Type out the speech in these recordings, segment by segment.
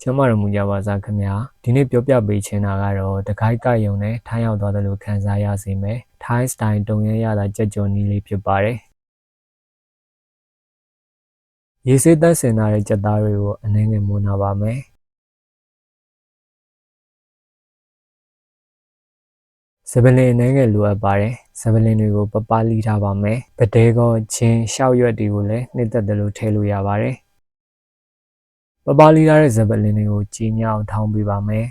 ကျမတို့မူကြပါစားခင်ဗျာဒီနေ့ပြောပြပေးချင်တာကတော့တကိုက်ကယုံနဲ့ထိုင်းရောက်သွားတယ်လို့ခံစားရစေမယ်ထိုင်းစတိုင်တုံရရတာကြက်ကြော်နီးလေးဖြစ်ပါတယ်ရေဆေးသန့်စင်ထားတဲ့ကြက်သားတွေကိုအနည်းငယ်မွန်းနာပါမယ်စပလင်အနည်းငယ်လိုအပ်ပါတယ်စပလင်တွေကိုပပလီထားပါမယ်ပတဲကောချင်းရှောက်ရွက်တွေကိုလည်းနှစ်သက်တယ်လို့ထည့်လို့ရပါတယ်ပပလီထားတဲ့စပလင်တွေကိုကြီးညောင်းထောင်းပေးပါမယ်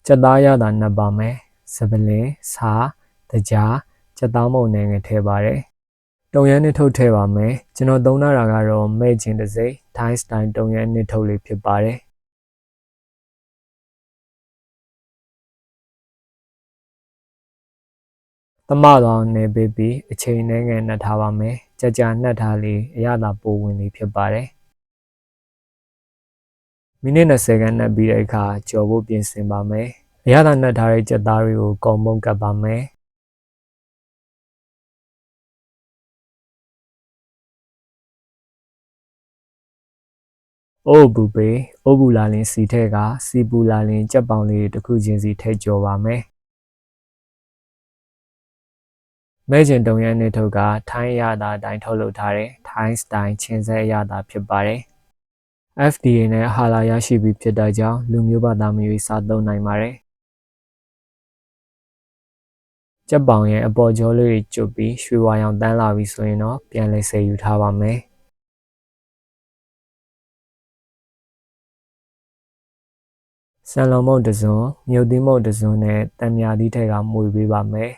ကြက်သားရတာနှပ်ပါမယ်စပလင်ဆာတကြားကြက်သားမုံနဲ့ငယ်ထည့်ပါတယ်တုံရမ်းနှစ်ထုတ်ထည့်ပါမယ်ကျွန်တော်သုံးထားတာကတော့မဲ့ချင်းတစ်စိမ့်ထိုင်းစတိုင်တုံရမ်းနှစ်ထုတ်လေးဖြစ်ပါတယ်သမတော်နယ်ပေးပြီးအချိန်နဲ့ငယ်နှက်ထားပါမယ်ကြကြနှက်ထားလေးအရသာပိုဝင်လေးဖြစ်ပါတယ်မိနစ်20ခန်းနှက်ပြီးတဲ့အခါကြော်ဖို့ပြင်ဆင်ပါမယ်အရသာနှက်ထားတဲ့ကြက်သားတွေကိုကုံမုံကပ်ပါမယ်အိုးဘူပေအိုးဘူလာလင်းစီထဲကစီပူလာလင်းကြက်ပေါင်လေးတစ်ခုချင်းစီထည့်ကြော်ပါမယ်မဲကျင်တုံရမ်းနှစ်ထုတ်ကထိုင်းအရသာအတိုင်းထုတ်လုပ်ထားတဲ့ထိုင်းစတိုင်ချင်းစဲအရသာဖြစ်ပါတယ် FDA နဲ့ဟာလာရရှိပြီးဖြစ်တဲ့ကြောင့်လူမျိုးဘာသာမရွေးစားသုံးနိုင်ပါတယ်ကြက်ပေါင်ရဲ့အပေါ်ကျောလေးတွေကျွတ်ပြီးရွှေဝါရောင်တန်းလာပြီဆိုရင်တော့ပြန်လည်ဆယ်ယူထားပါမယ်ဆန်လုံမုတ်တစ်စုံမြုပ်သီးမုတ်တစ်စုံနဲ့တံမြာသီးထက်ကမှုေပေးပါမယ်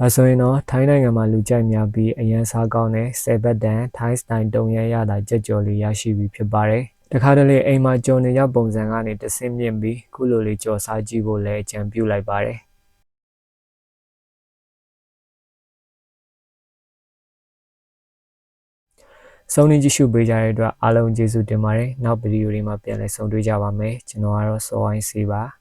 ဒါဆိုရင်တော့ထိုင်းနိုင်ငံမှာလူကြိုက်များပြီးအရန်စားကောင်းတဲ့10ဘတ်တန်ထိုင်းစတိုင်တုံရရတာကြက်ကြော်လေးရရှိပြီဖြစ်ပါတယ်တခါတလေအိမ်မှာကြော်နေရပုံစံကနေတဆင့်မြင့်ပြီးခုလိုလေးကြော်စားကြည့်ဖို့လည်းအကြံပြုလိုက်ပါတယ်ဆုံးဖြတ်ကြည့်ရှုပေးကြတဲ့အတွက်အားလုံးကျေးဇူးတင်ပါတယ်နောက်ဗီဒီယိုတွေမှာပြန်လည်ဆုံတွေ့ကြပါမယ်ကျွန်တော်ကတော့စောဝိုင်းစီပါ